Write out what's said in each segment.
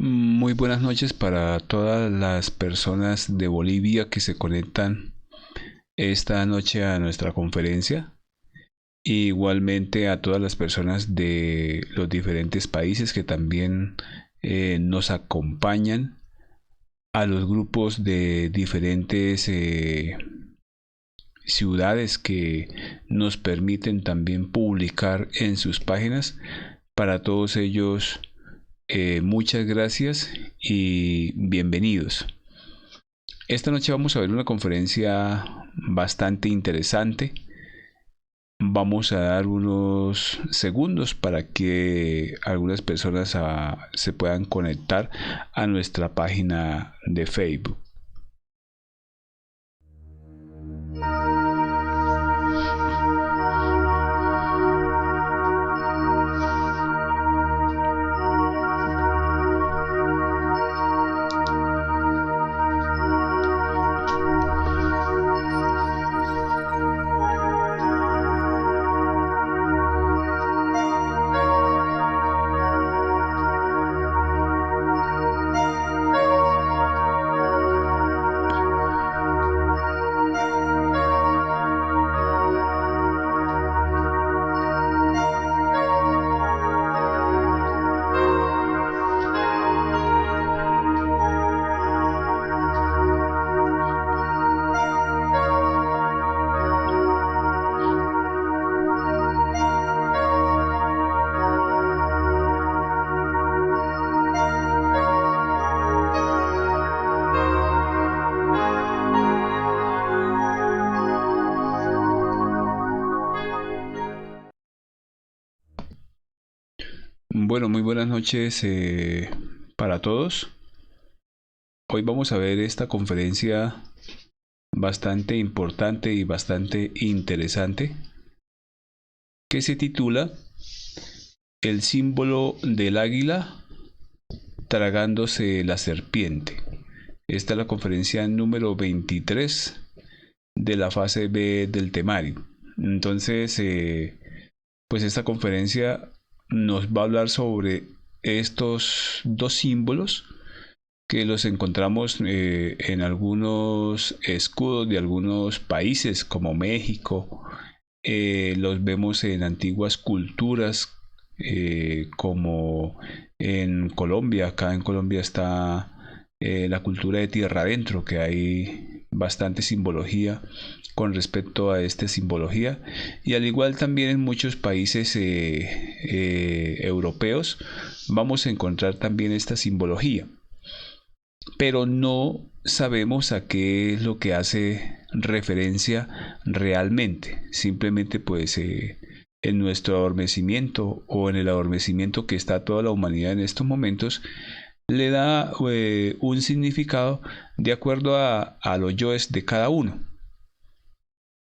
Muy buenas noches para todas las personas de Bolivia que se conectan esta noche a nuestra conferencia. Igualmente a todas las personas de los diferentes países que también nos acompañan, a los grupos de diferentes ciudades que nos permiten también publicar en sus páginas. Para todos ellos, muchas gracias y bienvenidos. Esta noche vamos a ver una conferencia bastante interesante. Vamos a dar unos segundos para que algunas personas se puedan conectar a nuestra página de Facebook. Bueno, muy buenas noches para todos. Hoy vamos a ver esta conferencia bastante importante y bastante interesante que se titula El símbolo del águila tragándose la serpiente. Esta es la conferencia número 23 de la fase B del temario. Entonces, pues esta conferencia nos va a hablar sobre estos dos símbolos que los encontramos en algunos escudos de algunos países como México. Los vemos en antiguas culturas como en Colombia. Acá en Colombia está la cultura de tierra adentro, que hay bastante simbología con respecto a esta simbología, y al igual también en muchos países europeos vamos a encontrar también esta simbología, pero no sabemos a qué es lo que hace referencia realmente. Simplemente pues en nuestro adormecimiento o en el adormecimiento que está toda la humanidad en estos momentos, le da un significado de acuerdo a los yoes de cada uno.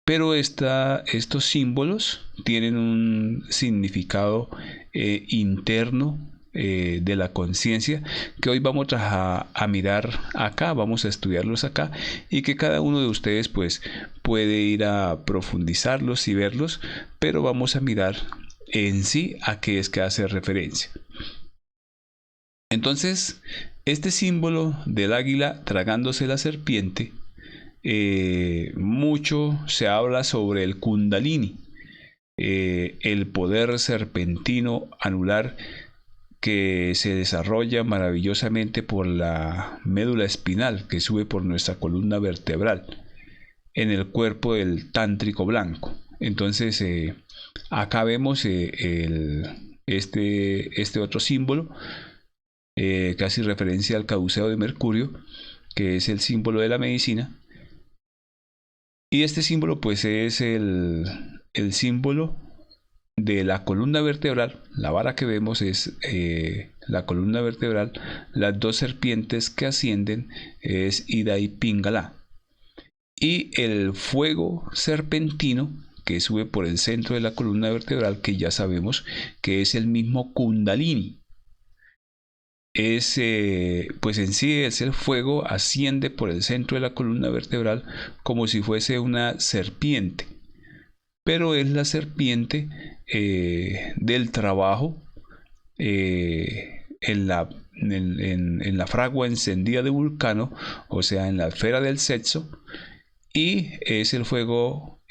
Pero estos símbolos tienen un significado interno de la conciencia, que hoy vamos a mirar acá, vamos a estudiarlos acá, y que cada uno de ustedes pues puede ir a profundizarlos y verlos, pero vamos a mirar en sí a qué es que hace referencia. Entonces, este símbolo del águila tragándose la serpiente, mucho se habla sobre el Kundalini, el poder serpentino anular que se desarrolla maravillosamente por la médula espinal que sube por nuestra columna vertebral en el cuerpo del tántrico blanco. Entonces, acá vemos este otro símbolo que hace referencia al caduceo de Mercurio, que es el símbolo de la medicina. Y este símbolo pues es el símbolo de la columna vertebral. La vara que vemos es la columna vertebral. Las dos serpientes que ascienden es Ida y Pingala. Y el fuego serpentino que sube por el centro de la columna vertebral, que ya sabemos que es el mismo Kundalini. Pues en sí es el fuego, asciende por el centro de la columna vertebral como si fuese una serpiente, pero es la serpiente del trabajo en la en la fragua encendida de Vulcano, o sea, en la esfera del sexo, y es el fuego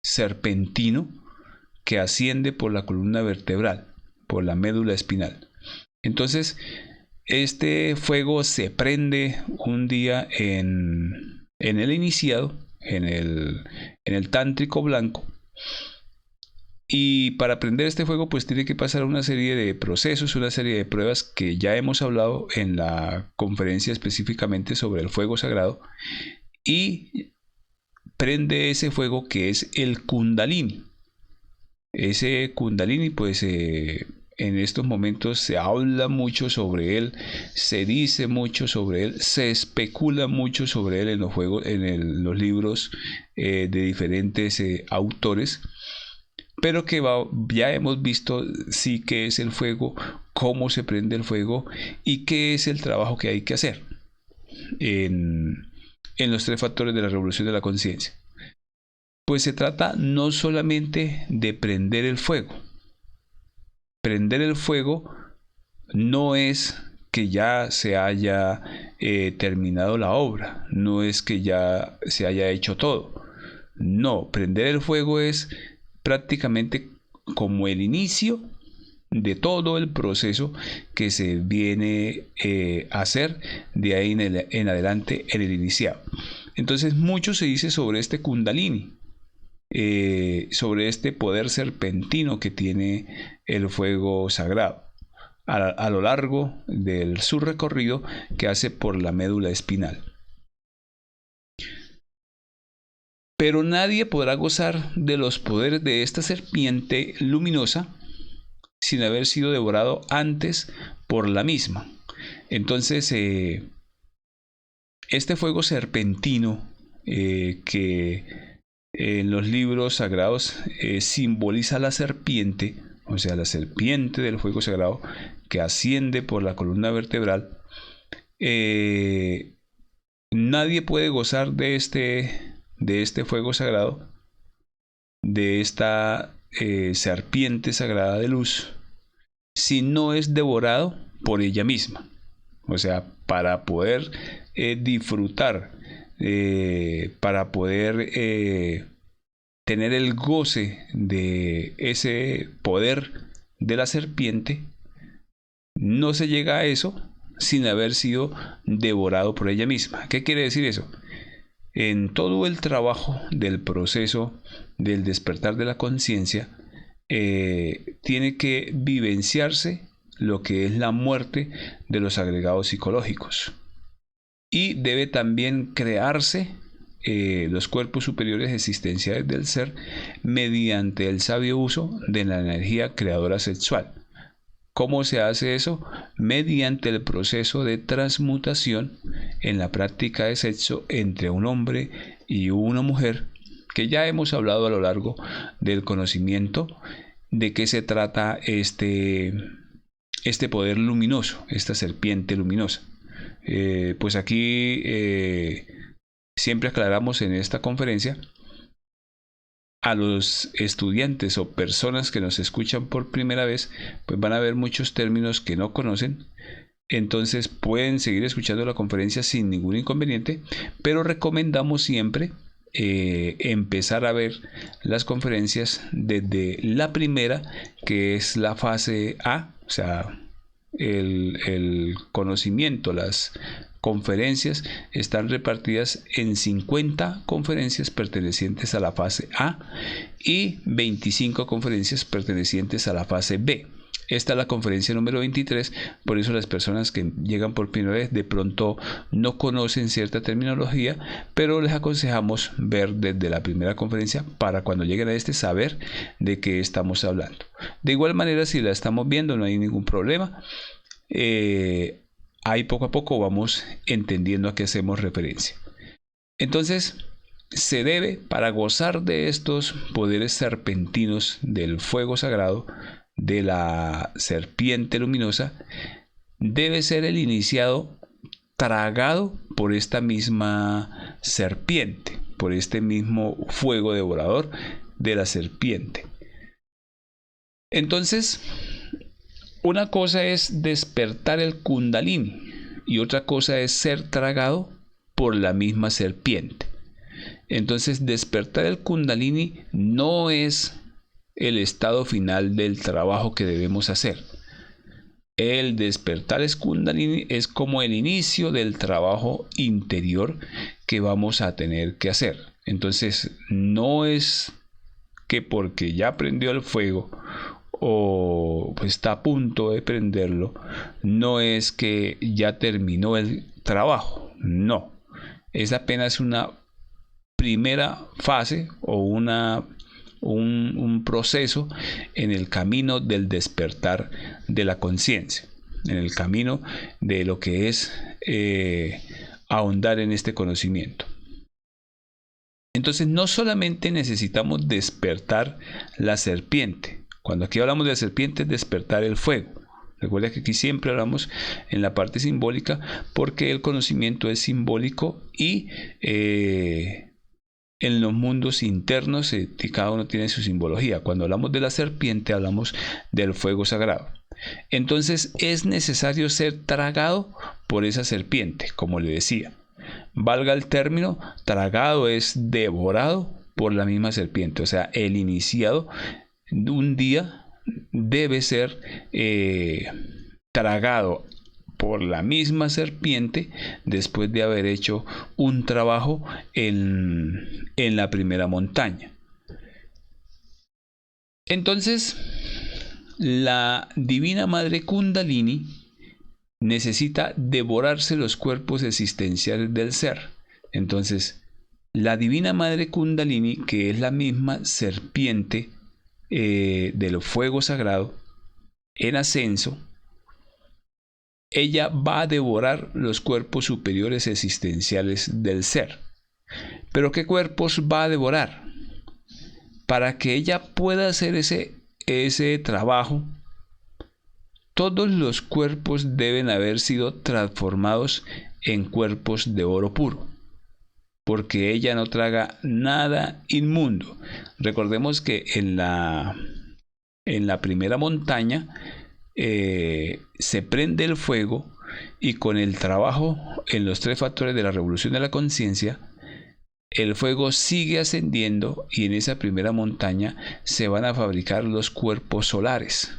serpentino que asciende por la columna vertebral, por la médula espinal. Entonces, este fuego se prende un día en el iniciado, en el tántrico blanco. Y para prender este fuego pues tiene que pasar una serie de procesos, una serie de pruebas que ya hemos hablado en la conferencia específicamente sobre el fuego sagrado. Y prende ese fuego que es el Kundalini. Ese Kundalini pues en estos momentos se habla mucho sobre él, se dice mucho sobre él, se especula mucho sobre él en los juegos, los libros de diferentes autores. Pero que ya hemos visto sí qué es el fuego, cómo se prende el fuego y qué es el trabajo que hay que hacer en los 3 factores de la revolución de la conciencia. Pues se trata no solamente de prender el fuego. Prender el fuego no es que ya se haya terminado la obra, no es que ya se haya hecho todo. No, prender el fuego es prácticamente como el inicio de todo el proceso que se viene a hacer de ahí en adelante en el iniciado. Entonces mucho se dice sobre este Kundalini, sobre este poder serpentino que tiene el fuego sagrado a lo largo de su recorrido que hace por la médula espinal. Pero nadie podrá gozar de los poderes de esta serpiente luminosa sin haber sido devorado antes por la misma. Entonces, este fuego serpentino que en los libros sagrados simboliza la serpiente, o sea, la serpiente del fuego sagrado que asciende por la columna vertebral, nadie puede gozar de este fuego sagrado, de esta serpiente sagrada de luz, si no es devorado por ella misma. O sea, para poder disfrutar, para poder tener el goce de ese poder de la serpiente, no se llega a eso sin haber sido devorado por ella misma. ¿Qué quiere decir eso? En todo el trabajo del proceso del despertar de la conciencia, tiene que vivenciarse lo que es la muerte de los agregados psicológicos. Y debe también crearse los cuerpos superiores existenciales del ser mediante el sabio uso de la energía creadora sexual. ¿Cómo se hace eso? Mediante el proceso de transmutación en la práctica de sexo entre un hombre y una mujer, que ya hemos hablado a lo largo del conocimiento de qué se trata este poder luminoso, esta serpiente luminosa. Pues aquí siempre aclaramos en esta conferencia a los estudiantes o personas que nos escuchan por primera vez, pues van a ver muchos términos que no conocen. Entonces pueden seguir escuchando la conferencia sin ningún inconveniente, pero recomendamos siempre empezar a ver las conferencias desde la primera, que es la fase A, o sea, el conocimiento, las conferencias están repartidas en 50 conferencias pertenecientes a la fase A y 25 conferencias pertenecientes a la fase B. Esta es la conferencia número 23, por eso las personas que llegan por primera vez de pronto no conocen cierta terminología, pero les aconsejamos ver desde la primera conferencia para cuando lleguen a saber de qué estamos hablando. De igual manera, si la estamos viendo no hay ningún problema. Ahí poco a poco vamos entendiendo a qué hacemos referencia. Entonces, se debe, para gozar de estos poderes serpentinos del fuego sagrado, de la serpiente luminosa, debe ser el iniciado tragado por esta misma serpiente, por este mismo fuego devorador de la serpiente. Entonces, una cosa es despertar el Kundalini y otra cosa es ser tragado por la misma serpiente. Entonces, despertar el Kundalini no es el estado final del trabajo que debemos hacer. El despertar el Kundalini es como el inicio del trabajo interior que vamos a tener que hacer. Entonces, no es que porque ya prendió el fuego o está a punto de prenderlo, no es que ya terminó el trabajo. No, es apenas una primera fase o un proceso en el camino del despertar de la conciencia, en el camino de lo que es ahondar en este conocimiento. Entonces, no solamente necesitamos despertar la serpiente. Cuando aquí hablamos de la serpiente, es despertar el fuego. Recuerda que aquí siempre hablamos en la parte simbólica porque el conocimiento es simbólico y en los mundos internos cada uno tiene su simbología. Cuando hablamos de la serpiente, hablamos del fuego sagrado. Entonces, es necesario ser tragado por esa serpiente, como le decía. Valga el término, tragado es devorado por la misma serpiente. O sea, el iniciado un día debe ser tragado por la misma serpiente después de haber hecho un trabajo en la primera montaña. Entonces, la Divina Madre Kundalini necesita devorarse los cuerpos existenciales del ser. Entonces, la Divina Madre Kundalini, que es la misma serpiente del fuego sagrado en ascenso, ella va a devorar los cuerpos superiores existenciales del ser. ¿Pero qué cuerpos va a devorar? Para que ella pueda hacer ese trabajo, todos los cuerpos deben haber sido transformados en cuerpos de oro puro, porque ella no traga nada inmundo. Recordemos que en la primera montaña se prende el fuego y con el trabajo en los 3 factores de la revolución de la conciencia, el fuego sigue ascendiendo y en esa primera montaña se van a fabricar los cuerpos solares.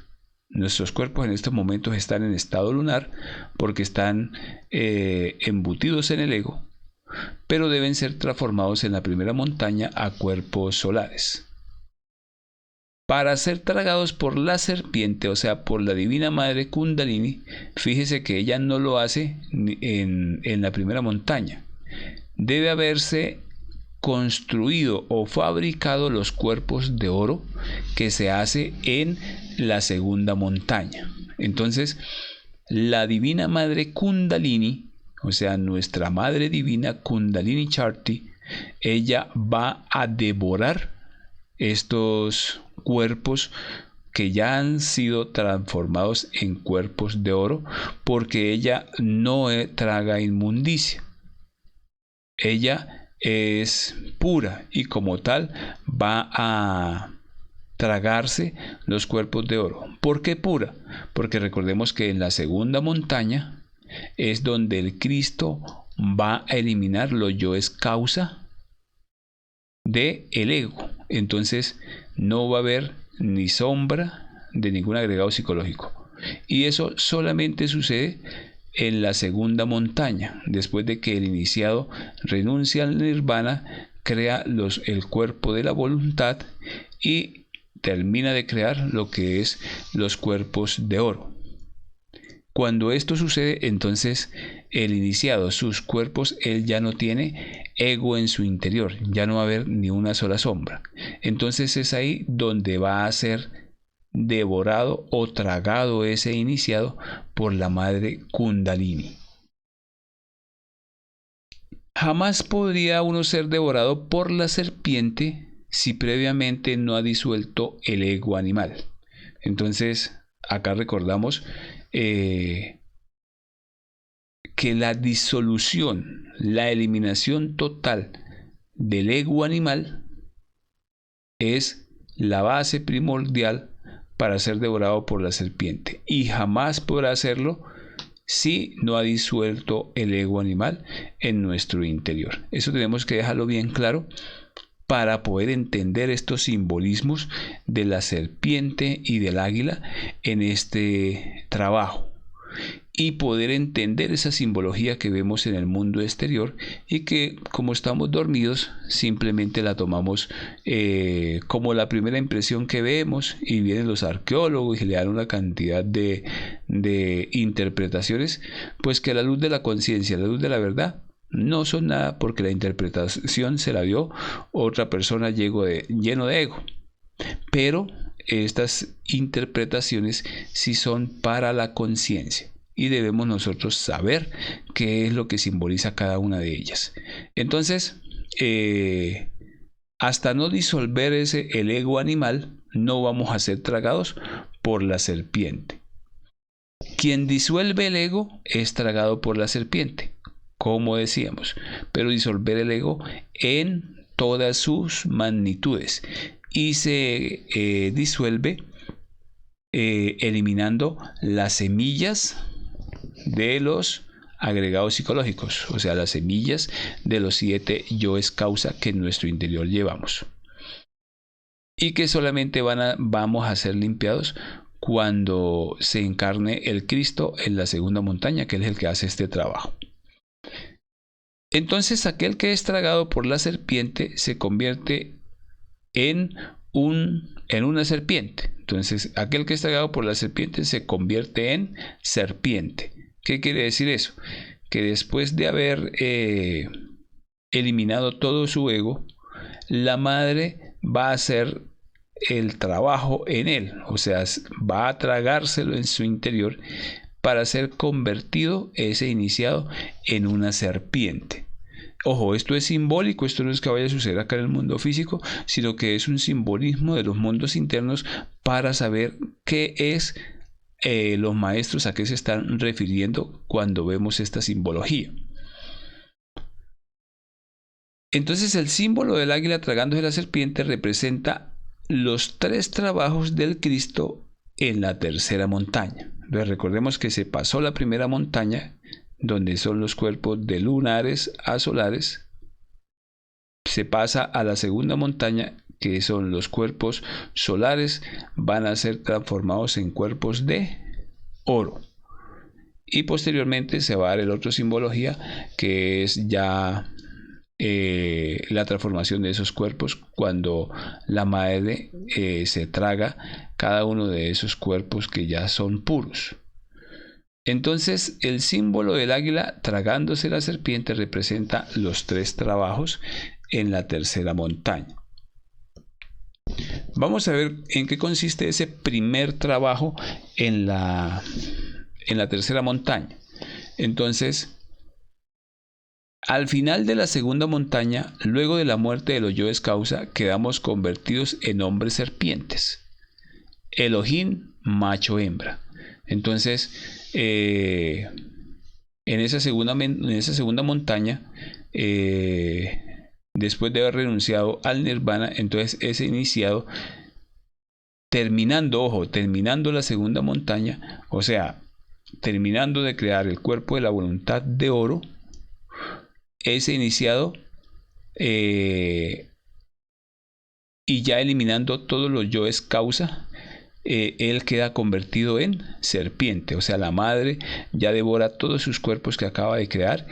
Nuestros cuerpos en estos momentos están en estado lunar porque están embutidos en el ego, pero deben ser transformados en la primera montaña a cuerpos solares. Para ser tragados por la serpiente, o sea, por la Divina Madre Kundalini, fíjese que ella no lo hace en la primera montaña. Debe haberse construido o fabricado los cuerpos de oro que se hace en la segunda montaña. Entonces, la Divina Madre Kundalini, o sea, nuestra Madre Divina Kundalini Charti, ella va a devorar estos cuerpos que ya han sido transformados en cuerpos de oro, porque ella no traga inmundicia. Ella es pura y como tal va a tragarse los cuerpos de oro. ¿Por qué pura? Porque recordemos que en la segunda montaña es donde el Cristo va a eliminar los yoes causa del ego. Entonces no va a haber ni sombra de ningún agregado psicológico. Y eso solamente sucede en la segunda montaña, después de que el iniciado renuncia al nirvana, crea el cuerpo de la voluntad y termina de crear lo que es los cuerpos de oro. Cuando esto sucede, entonces el iniciado, sus cuerpos, él ya no tiene ego en su interior, ya no va a haber ni una sola sombra. Entonces es ahí donde va a ser devorado o tragado ese iniciado por la Madre Kundalini. Jamás podría uno ser devorado por la serpiente si previamente no ha disuelto el ego animal. Entonces, acá recordamos que la disolución, la eliminación total del ego animal es la base primordial para ser devorado por la serpiente, y jamás podrá hacerlo si no ha disuelto el ego animal en nuestro interior. Eso tenemos que dejarlo bien claro para poder entender estos simbolismos de la serpiente y del águila en este trabajo, y poder entender esa simbología que vemos en el mundo exterior y que, como estamos dormidos, simplemente la tomamos como la primera impresión que vemos, y vienen los arqueólogos y le dan una cantidad de interpretaciones, pues que a la luz de la conciencia, a la luz de la verdad, no son nada, porque la interpretación se la dio otra persona lleno de ego. Pero estas interpretaciones sí son para la conciencia, y debemos nosotros saber qué es lo que simboliza cada una de ellas. Entonces, hasta no disolver el ego animal, no vamos a ser tragados por la serpiente. Quien disuelve el ego es tragado por la serpiente, como decíamos, pero disolver el ego en todas sus magnitudes, y se disuelve eliminando las semillas de los agregados psicológicos, o sea, las semillas de los 7 yoes causa que en nuestro interior llevamos, y que solamente vamos a ser limpiados cuando se encarne el Cristo en la segunda montaña, que es el que hace este trabajo. Entonces, aquel que es tragado por la serpiente se convierte en una serpiente. Entonces, aquel que es tragado por la serpiente se convierte en serpiente. ¿Qué quiere decir eso? Que después de haber eliminado todo su ego, la madre va a hacer el trabajo en él, o sea, va a tragárselo en su interior para ser convertido ese iniciado en una serpiente. Ojo, esto es simbólico, esto no es que vaya a suceder acá en el mundo físico, sino que es un simbolismo de los mundos internos para saber qué es los maestros, a qué se están refiriendo cuando vemos esta simbología. Entonces, el símbolo del águila tragándose la serpiente representa los 3 trabajos del Cristo en la tercera montaña. Entonces, recordemos que se pasó la primera montaña, donde son los cuerpos de lunares a solares. Se pasa a la segunda montaña, que son los cuerpos solares, van a ser transformados en cuerpos de oro. Y posteriormente se va a dar el otro simbología, que es ya la transformación de esos cuerpos cuando la madre se traga cada uno de esos cuerpos que ya son puros. Entonces, el símbolo del águila tragándose la serpiente representa los 3 trabajos en la tercera montaña. Vamos a ver en qué consiste ese primer trabajo en la tercera montaña. Entonces, al final de la segunda montaña, luego de la muerte de los yoes causa, quedamos convertidos en hombres serpientes. Elohim, macho hembra. Entonces, en esa segunda montaña, después de haber renunciado al nirvana, entonces ese iniciado, terminando la segunda montaña, o sea, terminando de crear el cuerpo de la voluntad de oro, ese iniciado, y ya eliminando todos los yoes causa, él queda convertido en serpiente, o sea, la madre ya devora todos sus cuerpos que acaba de crear,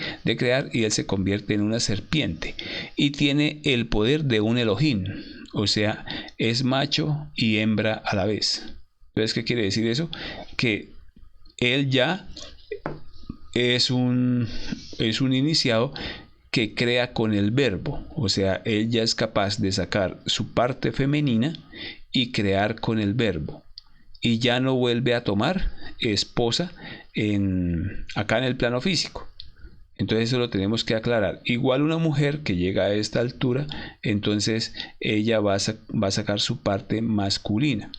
y él se convierte en una serpiente y tiene el poder de un Elohim, o sea, es macho y hembra a la vez. Entonces, ¿qué quiere decir eso? Que él ya es un iniciado que crea con el verbo, o sea, él ya es capaz de sacar su parte femenina y crear con el verbo, y ya no vuelve a tomar esposa acá en el plano físico. Entonces eso lo tenemos que aclarar. Igual una mujer que llega a esta altura, entonces ella va a sacar su parte masculina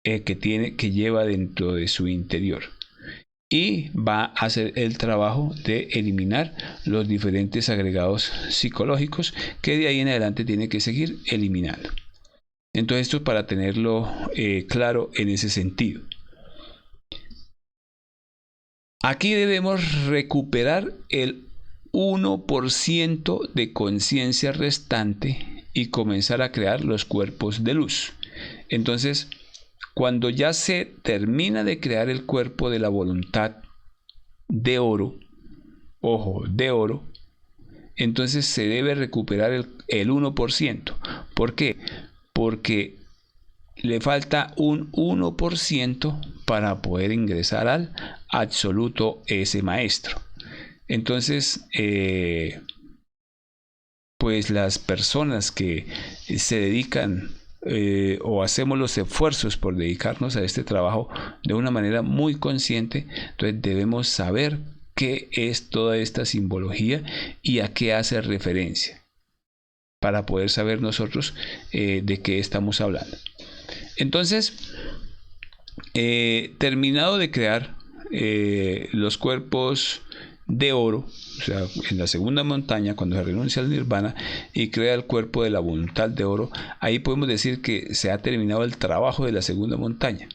que lleva dentro de su interior, y va a hacer el trabajo de eliminar los diferentes agregados psicológicos que de ahí en adelante tiene que seguir eliminando. Entonces esto es para tenerlo claro en ese sentido. Aquí debemos recuperar el 1% de conciencia restante y comenzar a crear los cuerpos de luz. Entonces, cuando ya se termina de crear el cuerpo de la voluntad de oro, ojo, de oro, entonces se debe recuperar el 1%. ¿Por qué? Porque le falta un 1% para poder ingresar al absoluto ese maestro. Entonces, pues las personas que se dedican o hacemos los esfuerzos por dedicarnos a este trabajo de una manera muy consciente, entonces debemos saber qué es toda esta simbología y a qué hace referencia, para poder saber nosotros de qué estamos hablando. Entonces, terminado de crear los cuerpos de oro, o sea, en la segunda montaña, cuando se renuncia al nirvana y crea el cuerpo de la voluntad de oro, ahí podemos decir que se ha terminado el trabajo de la segunda montaña.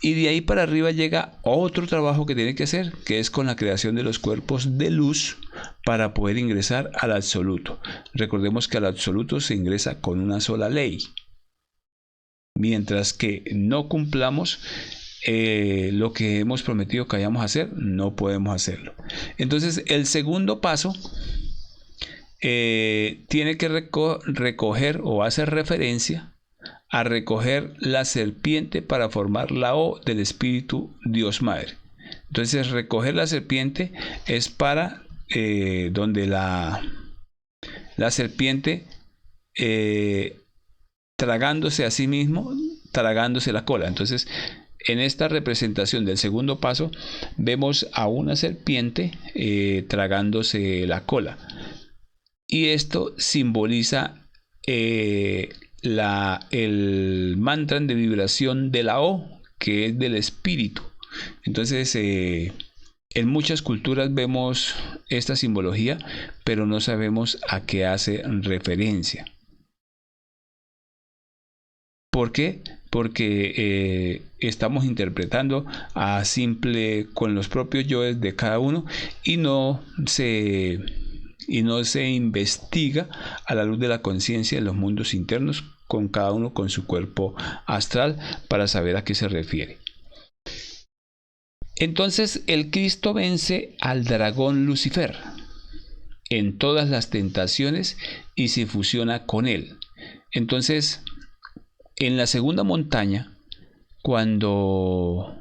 Y de ahí para arriba llega otro trabajo que tiene que hacer, que es con la creación de los cuerpos de luz para poder ingresar al absoluto. Recordemos que al absoluto se ingresa con una sola ley. Mientras que no cumplamos lo que hemos prometido que vayamos a hacer, no podemos hacerlo. Entonces el segundo paso tiene que recoger o hacer referencia a recoger la serpiente para formar la O del Espíritu Dios Madre. Entonces recoger la serpiente es para donde la serpiente tragándose a sí mismo, tragándose la cola. Entonces en esta representación del segundo paso vemos a una serpiente tragándose la cola, y esto simboliza el mantra de vibración de la O, que es del espíritu. Entonces en muchas culturas vemos esta simbología, pero no sabemos a qué hace referencia. ¿Por qué? Porque estamos interpretando a simple con los propios yoes de cada uno y no se investiga a la luz de la conciencia en los mundos internos, con cada uno con su cuerpo astral, para saber a qué se refiere. Entonces el Cristo vence al dragón Lucifer en todas las tentaciones y se fusiona con él. Entonces, en la segunda montaña, cuando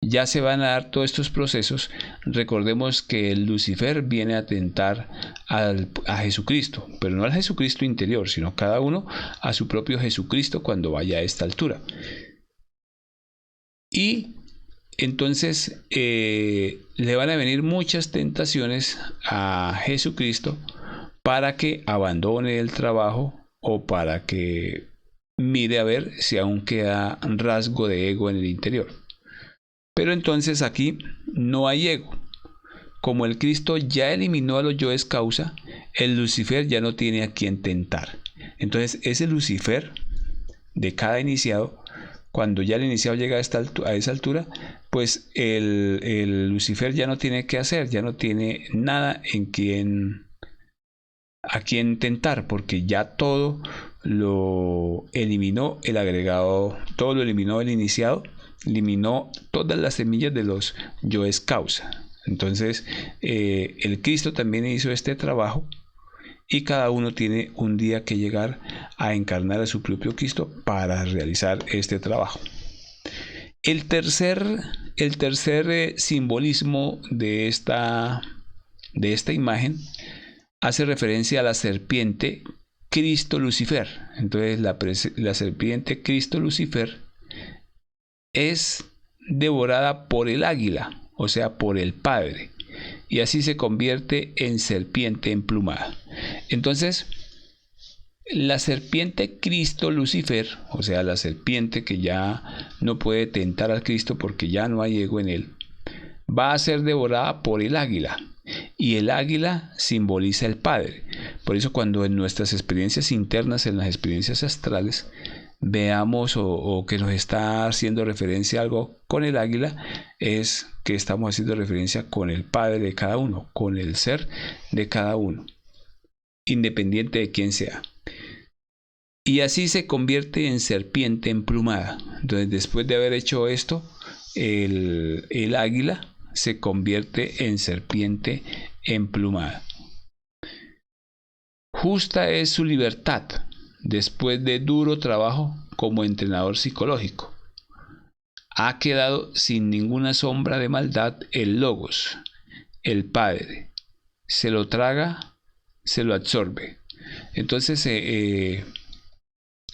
ya se van a dar todos estos procesos, recordemos que el Lucifer viene a tentar a Jesucristo, pero no al Jesucristo interior, sino cada uno a su propio Jesucristo cuando vaya a esta altura. Y entonces le van a venir muchas tentaciones a Jesucristo para que abandone el trabajo o para que mire a ver si aún queda rasgo de ego en el interior. Pero entonces aquí no hay ego. Como el Cristo ya eliminó a los yoes causa, el Lucifer ya no tiene a quien tentar. Entonces ese Lucifer de cada iniciado, cuando ya el iniciado llega a esa altura, pues el Lucifer ya no tiene qué hacer, ya no tiene nada a quien tentar, porque ya todo lo eliminó el agregado, todo lo eliminó el iniciado, eliminó todas las semillas de los yoes causa. Entonces el Cristo también hizo este trabajo, y cada uno tiene un día que llegar a encarnar a su propio Cristo para realizar este trabajo. El tercer simbolismo de esta imagen hace referencia a la serpiente Cristo Lucifer. Entonces la serpiente Cristo Lucifer es devorada por el águila, o sea, por el Padre, y así se convierte en serpiente emplumada. Entonces la serpiente Cristo Lucifer, o sea, la serpiente que ya no puede tentar al Cristo porque ya no hay ego en él, va a ser devorada por el águila, y el águila simboliza el Padre. Por eso cuando en nuestras experiencias internas, en las experiencias astrales, veamos o que nos está haciendo referencia a algo con el águila, es que estamos haciendo referencia con el Padre de cada uno, con el ser de cada uno, independiente de quién sea. Y así se convierte en serpiente emplumada. Entonces, después de haber hecho esto, el águila se convierte en serpiente emplumada. Justa es su libertad después de duro trabajo como entrenador psicológico. Ha quedado sin ninguna sombra de maldad el Logos, el Padre. Se lo traga, se lo absorbe. Entonces, el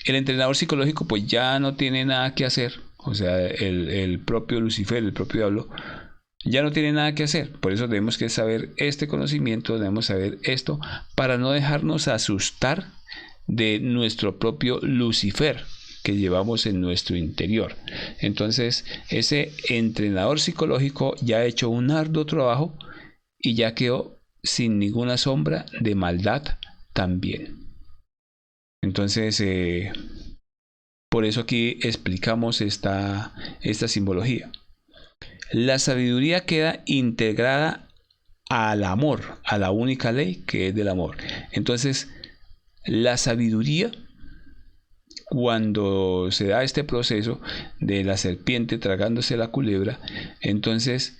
entrenador psicológico pues ya no tiene nada que hacer. O sea, el propio Lucifer, el propio diablo, ya no tiene nada que hacer. Por eso tenemos que saber este conocimiento, debemos saber esto, para no dejarnos asustar de nuestro propio Lucifer que llevamos en nuestro interior. Entonces, ese entrenador psicológico ya ha hecho un arduo trabajo y ya quedó sin ninguna sombra de maldad también. Entonces, por eso aquí explicamos esta simbología. La sabiduría queda integrada al amor, a la única ley que es del amor. Entonces, la sabiduría, cuando se da este proceso de la serpiente tragándose la culebra, entonces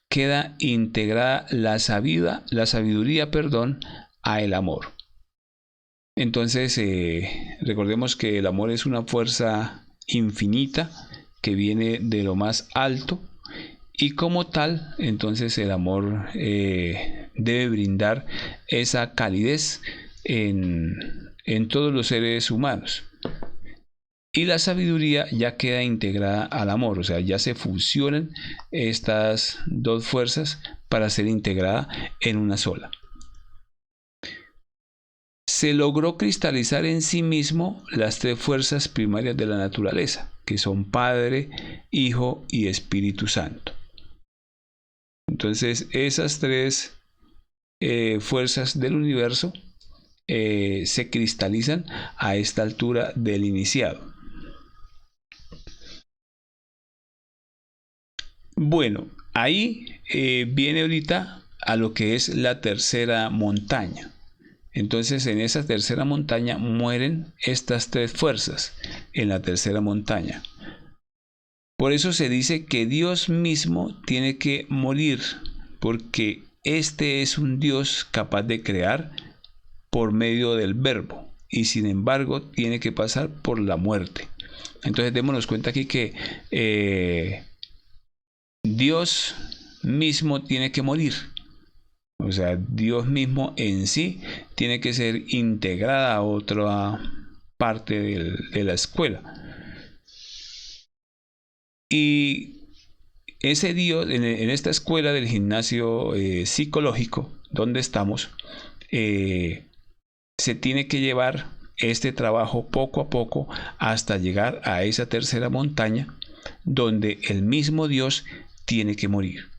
queda integrada la sabiduría, a el amor. Entonces, recordemos que el amor es una fuerza infinita que viene de lo más alto, y como tal, entonces el amor debe brindar esa calidez en todos los seres humanos. Y la sabiduría ya queda integrada al amor, o sea, ya se fusionan estas dos fuerzas para ser integrada en una sola. Se logró cristalizar en sí mismo las tres fuerzas primarias de la naturaleza, que son Padre, Hijo y Espíritu Santo. Entonces, esas tres fuerzas del universo se cristalizan a esta altura del iniciado. Bueno, ahí viene ahorita a lo que es la tercera montaña. Entonces, en esa tercera montaña mueren estas tres fuerzas, en la tercera montaña. Por eso se dice que Dios mismo tiene que morir, porque este es un Dios capaz de crear por medio del verbo, y sin embargo tiene que pasar por la muerte. Entonces démonos cuenta aquí que Dios mismo tiene que morir. O sea, Dios mismo en sí tiene que ser integrada a otra parte de la escuela. Y ese Dios, en esta escuela del gimnasio psicológico, donde estamos, se tiene que llevar este trabajo poco a poco hasta llegar a esa tercera montaña, donde el mismo Dios tiene que morir.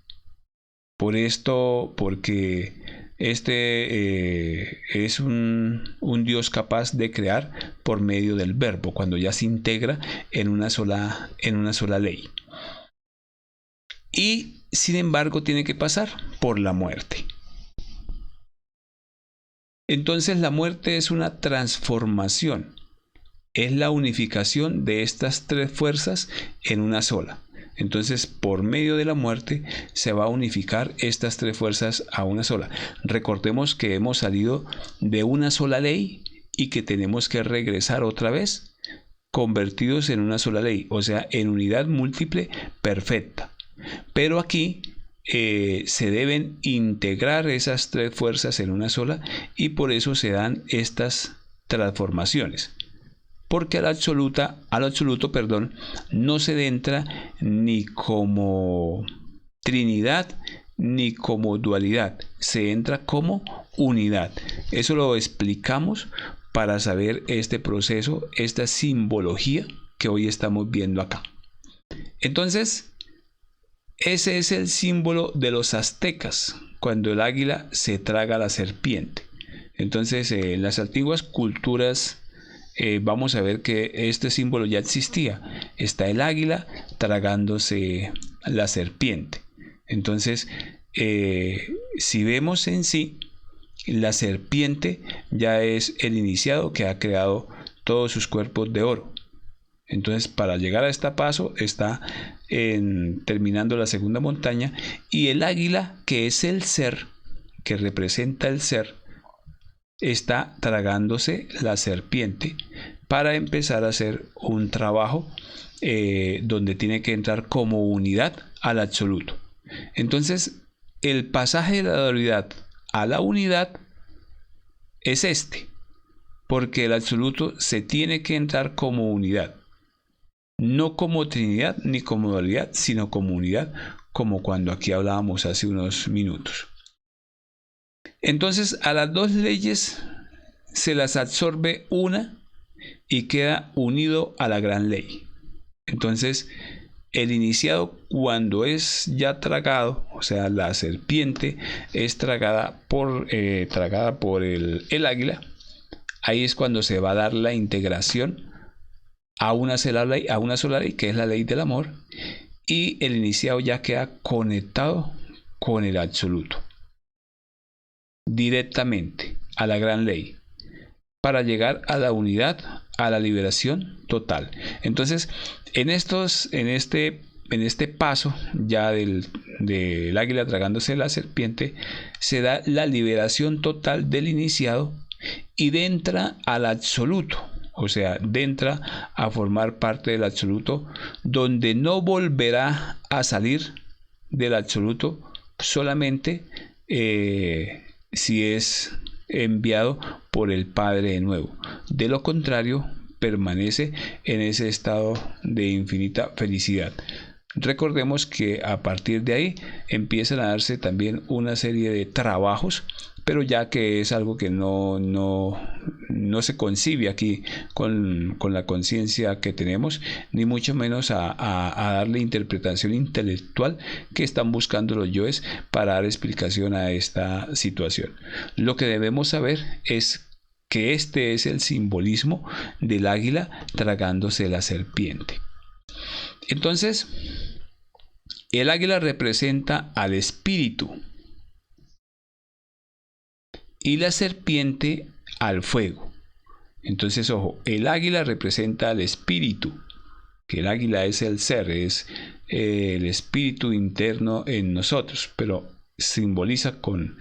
Por esto, porque este es un Dios capaz de crear por medio del verbo, cuando ya se integra en una sola ley. Y sin embargo tiene que pasar por la muerte. Entonces la muerte es una transformación, es la unificación de estas tres fuerzas en una sola. Entonces, por medio de la muerte se va a unificar estas tres fuerzas a una sola. Recordemos que hemos salido de una sola ley y que tenemos que regresar otra vez convertidos en una sola ley, o sea, en unidad múltiple perfecta. Pero aquí se deben integrar esas tres fuerzas en una sola, y por eso se dan estas transformaciones. Porque al absoluto, no se entra ni como Trinidad ni como dualidad, se entra como unidad. Eso lo explicamos para saber este proceso, esta simbología que hoy estamos viendo acá. Entonces, ese es el símbolo de los aztecas, cuando el águila se traga a la serpiente. Entonces, en las antiguas culturas vamos a ver que este símbolo ya existía. Está el águila tragándose la serpiente. Entonces, si vemos en sí, la serpiente ya es el iniciado que ha creado todos sus cuerpos de oro. Entonces, para llegar a este paso está terminando la segunda montaña, y el águila, que es el ser, que representa el ser, está tragándose la serpiente para empezar a hacer un trabajo donde tiene que entrar como unidad al absoluto. Entonces, el pasaje de la dualidad a la unidad es este, porque el absoluto se tiene que entrar como unidad, no como trinidad ni como dualidad, sino como unidad, como cuando aquí hablábamos hace unos minutos. Entonces, a las dos leyes se las absorbe una y queda unido a la gran ley. Entonces, el iniciado, cuando es ya tragado, o sea, la serpiente es tragada por el águila, ahí es cuando se va a dar la integración a una sola ley, que es la ley del amor, y el iniciado ya queda conectado con el absoluto, directamente a la gran ley, para llegar a la unidad, a la liberación total. Entonces, en este paso ya del águila tragándose la serpiente, se da la liberación total del iniciado y entra al absoluto, o sea, entra a formar parte del absoluto, donde no volverá a salir del absoluto solamente si es enviado por el Padre de nuevo. De lo contrario, permanece en ese estado de infinita felicidad. Recordemos que a partir de ahí empiezan a darse también una serie de trabajos, pero ya que es algo que no se concibe aquí con la conciencia que tenemos, ni mucho menos a darle interpretación intelectual que están buscando los yoes para dar explicación a esta situación. Lo que debemos saber es que este es el simbolismo del águila tragándose la serpiente. Entonces, el águila representa al espíritu y la serpiente al fuego. Entonces, ojo, el águila representa al espíritu, que el águila es el ser, es el espíritu interno en nosotros, pero simboliza con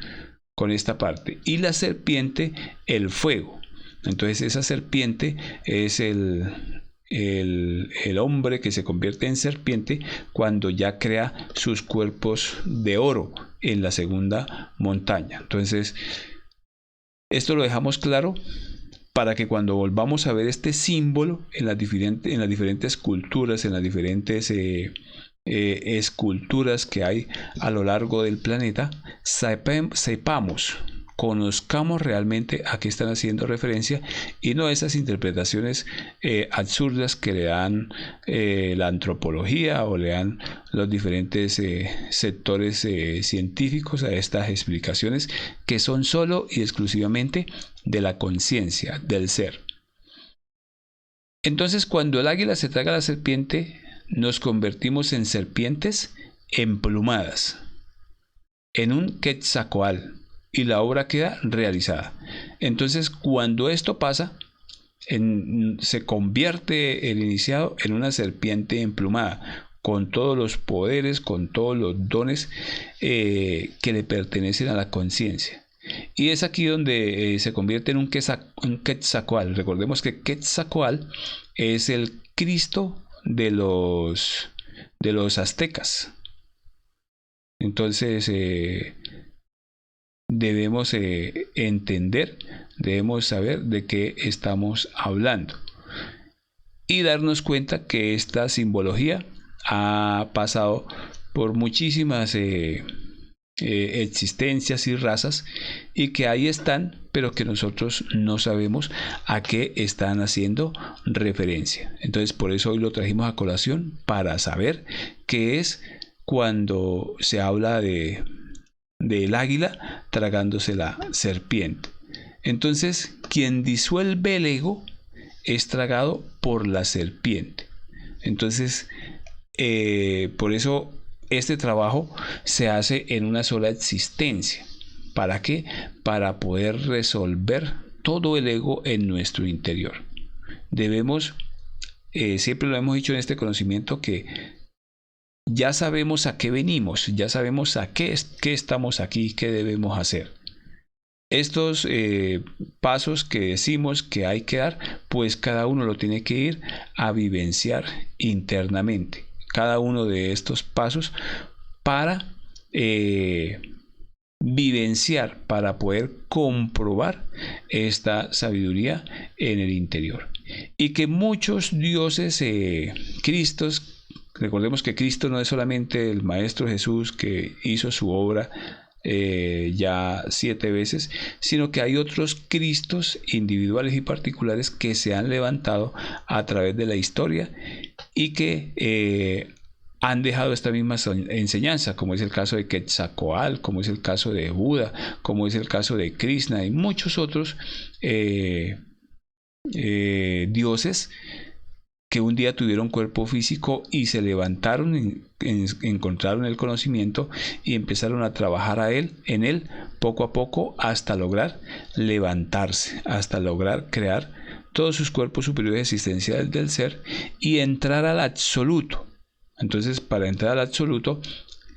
esta parte. Y la serpiente, el fuego. Entonces, esa serpiente es el hombre que se convierte en serpiente cuando ya crea sus cuerpos de oro en la segunda montaña. Entonces, esto lo dejamos claro para que cuando volvamos a ver este símbolo en las diferentes culturas, en las diferentes esculturas que hay a lo largo del planeta, sepamos, conozcamos realmente a qué están haciendo referencia y no esas interpretaciones absurdas que le dan la antropología o le dan los diferentes sectores científicos a estas explicaciones que son solo y exclusivamente de la conciencia, del ser. Entonces, cuando el águila se traga a la serpiente, nos convertimos en serpientes emplumadas, en un Quetzalcóatl, y la obra queda realizada. Entonces, cuando esto pasa, se convierte el iniciado en una serpiente emplumada, con todos los poderes, con todos los dones que le pertenecen a la conciencia. Y es aquí donde se convierte en un Quetzalcóatl. Recordemos que Quetzalcóatl es el Cristo de los aztecas. Entonces debemos entender, debemos saber de qué estamos hablando y darnos cuenta que esta simbología ha pasado por muchísimas existencias y razas, y que ahí están, pero que nosotros no sabemos a qué están haciendo referencia. Entonces, por eso hoy lo trajimos a colación, para saber qué es cuando se habla del águila tragándose la serpiente. Entonces, quien disuelve el ego es tragado por la serpiente. Entonces, por eso este trabajo se hace en una sola existencia. ¿Para qué? Para poder resolver todo el ego en nuestro interior. Debemos, siempre lo hemos dicho en este conocimiento, que ya sabemos a qué venimos, ya sabemos a qué estamos aquí, qué debemos hacer. Estos pasos que decimos que hay que dar, pues cada uno lo tiene que ir a vivenciar internamente. Cada uno de estos pasos para vivenciar, para poder comprobar esta sabiduría en el interior. Y que muchos dioses, Cristos, recordemos que Cristo no es solamente el Maestro Jesús que hizo su obra ya 7 veces, sino que hay otros Cristos individuales y particulares que se han levantado a través de la historia y que han dejado esta misma enseñanza, como es el caso de Quetzalcóatl, como es el caso de Buda, como es el caso de Krishna y muchos otros dioses que un día tuvieron cuerpo físico y se levantaron, encontraron el conocimiento y empezaron a trabajar en él poco a poco hasta lograr levantarse, hasta lograr crear todos sus cuerpos superiores existenciales del ser y entrar al absoluto. Entonces, para entrar al absoluto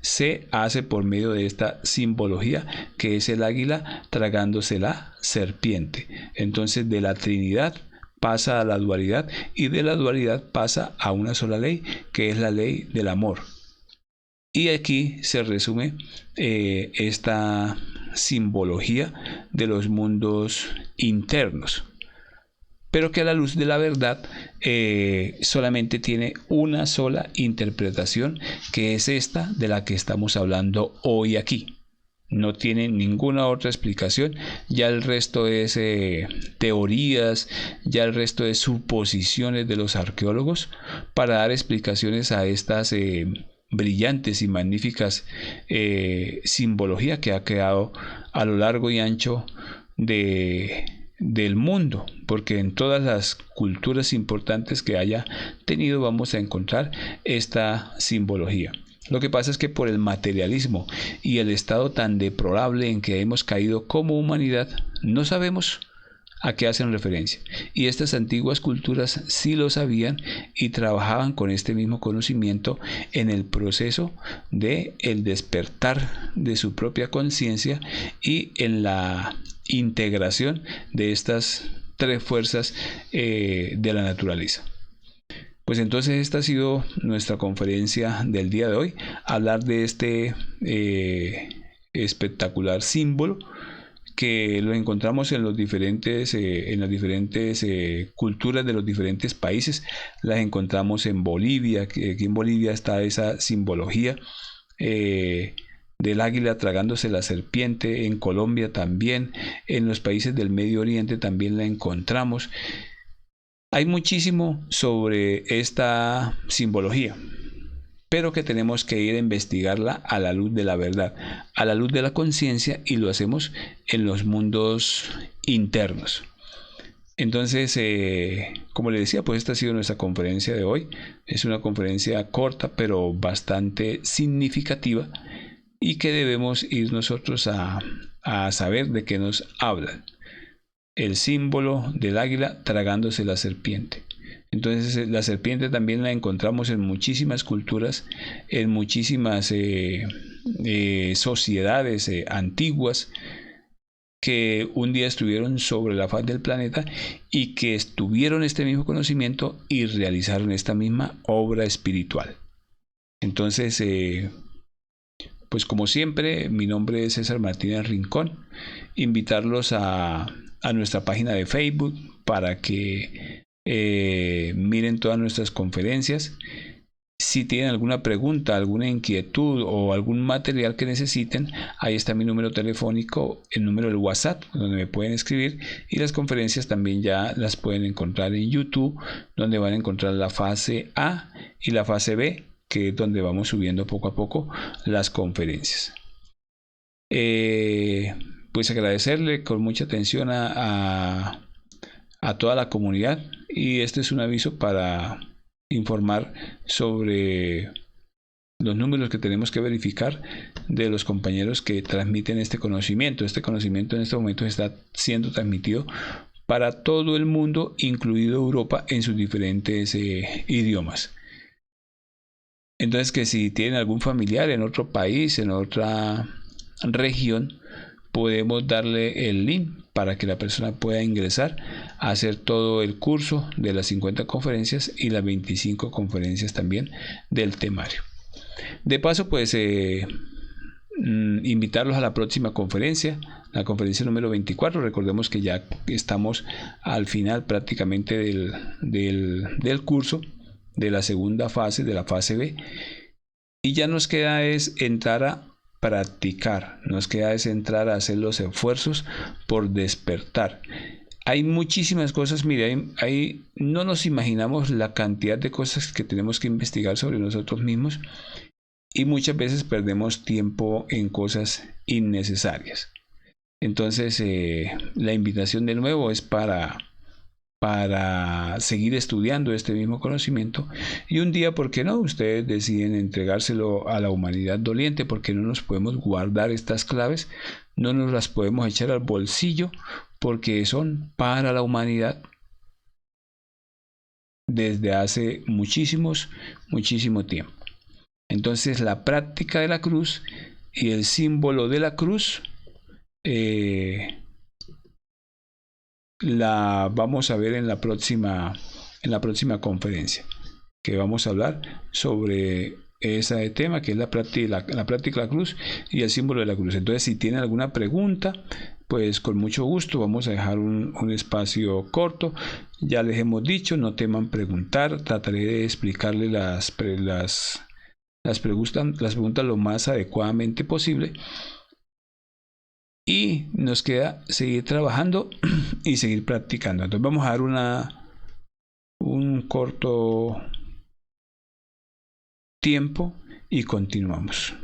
se hace por medio de esta simbología que es el águila tragándose la serpiente. Entonces, de la Trinidad pasa a la dualidad y de la dualidad pasa a una sola ley, que es la ley del amor. Y aquí se resume esta simbología de los mundos internos, pero que a la luz de la verdad solamente tiene una sola interpretación, que es esta de la que estamos hablando hoy aquí. No tiene ninguna otra explicación, ya el resto es teorías, ya el resto es suposiciones de los arqueólogos para dar explicaciones a estas brillantes y magníficas simbología que ha creado a lo largo y ancho del mundo, porque en todas las culturas importantes que haya tenido vamos a encontrar esta simbología. Lo que pasa es que por el materialismo y el estado tan deplorable en que hemos caído como humanidad, no sabemos a qué hacen referencia. Y estas antiguas culturas sí lo sabían y trabajaban con este mismo conocimiento en el proceso de el despertar de su propia conciencia y en la integración de estas 3 fuerzas de la naturaleza. Pues entonces esta ha sido nuestra conferencia del día de hoy, hablar de este espectacular símbolo que lo encontramos en las diferentes culturas de los diferentes países. Las encontramos en Bolivia, que aquí en Bolivia está esa simbología del águila tragándose la serpiente. En Colombia también, en los países del Medio Oriente también la encontramos. Hay muchísimo sobre esta simbología, pero que tenemos que ir a investigarla a la luz de la verdad, a la luz de la conciencia, y lo hacemos en los mundos internos. Entonces, como les decía, pues esta ha sido nuestra conferencia de hoy. Es una conferencia corta, pero bastante significativa, y que debemos ir nosotros a saber de qué nos hablan. El símbolo del águila tragándose la serpiente. Entonces la serpiente también la encontramos en muchísimas culturas, en muchísimas sociedades antiguas que un día estuvieron sobre la faz del planeta y que tuvieron este mismo conocimiento y realizaron esta misma obra espiritual. Entonces, pues como siempre, mi nombre es César Martínez Rincón. Invitarlos a nuestra página de Facebook para que miren todas nuestras conferencias. Si tienen alguna pregunta, alguna inquietud o algún material que necesiten, ahí está mi número telefónico, el número del WhatsApp, donde me pueden escribir, y las conferencias también ya las pueden encontrar en YouTube, donde van a encontrar la fase A y la fase B, que es donde vamos subiendo poco a poco las conferencias. pues agradecerle con mucha atención a toda la comunidad, y este es un aviso para informar sobre los números que tenemos que verificar de los compañeros que transmiten este conocimiento. Este conocimiento en este momento está siendo transmitido para todo el mundo, incluido Europa, en sus diferentes idiomas. Entonces, que si tienen algún familiar en otro país, en otra región, podemos darle el link para que la persona pueda ingresar a hacer todo el curso de las 50 conferencias y las 25 conferencias también del temario. De paso, pues invitarlos a la próxima conferencia, la conferencia número 24. Recordemos que ya estamos al final prácticamente del curso, de la segunda fase, de la fase B, y ya nos queda es entrar a practicar, nos queda es entrar a hacer los esfuerzos por despertar. Hay muchísimas cosas, mire, no nos imaginamos la cantidad de cosas que tenemos que investigar sobre nosotros mismos, y muchas veces perdemos tiempo en cosas innecesarias. Entonces, la invitación de nuevo es para seguir estudiando este mismo conocimiento, y un día, ¿por qué no?, ustedes deciden entregárselo a la humanidad doliente, porque no nos podemos guardar estas claves, no nos las podemos echar al bolsillo, porque son para la humanidad desde hace muchísimo tiempo. Entonces, la práctica de la cruz y el símbolo de la cruz la vamos a ver en la próxima conferencia, que vamos a hablar sobre ese tema, que es la práctica de la cruz y el símbolo de la cruz. Entonces, si tienen alguna pregunta, pues con mucho gusto vamos a dejar un espacio corto. Ya les hemos dicho, no teman preguntar, trataré de explicarles las preguntas lo más adecuadamente posible, y nos queda seguir trabajando y seguir practicando. Entonces vamos a dar un corto tiempo y continuamos.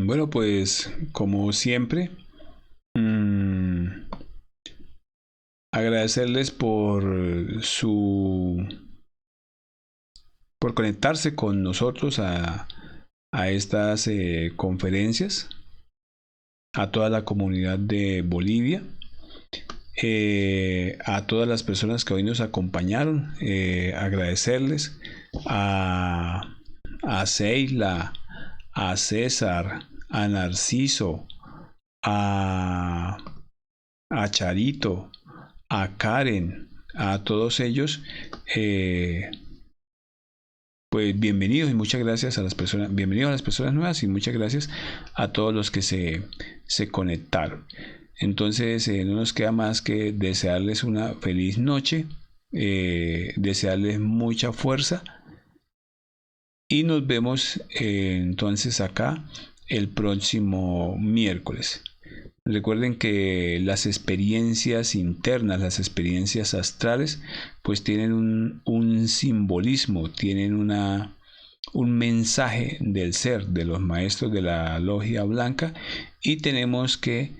Bueno, pues como siempre, agradecerles por conectarse con nosotros a estas conferencias, a toda la comunidad de Bolivia, a todas las personas que hoy nos acompañaron, agradecerles a Seila, a César, a Narciso, a Charito, a Karen, a todos ellos, pues bienvenidos y muchas gracias a las personas, bienvenidos a las personas nuevas y muchas gracias a todos los que se conectaron. Entonces, no nos queda más que desearles una feliz noche, desearles mucha fuerza, y nos vemos entonces acá el próximo miércoles. Recuerden que las experiencias internas, las experiencias astrales, pues tienen un simbolismo, tienen un mensaje del ser, de los maestros de la logia blanca, y tenemos que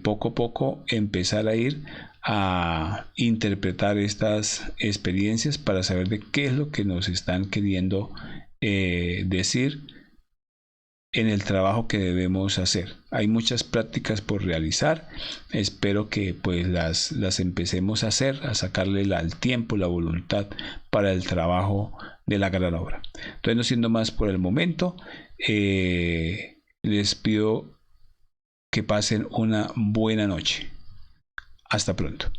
poco a poco empezar a ir a interpretar estas experiencias para saber de qué es lo que nos están queriendo decir en el trabajo que debemos hacer. Hay muchas prácticas por realizar. Espero que pues las empecemos a hacer, a sacarle el tiempo, la voluntad para el trabajo de la gran obra. Entonces, no siendo más por el momento, les pido que pasen una buena noche. Hasta pronto.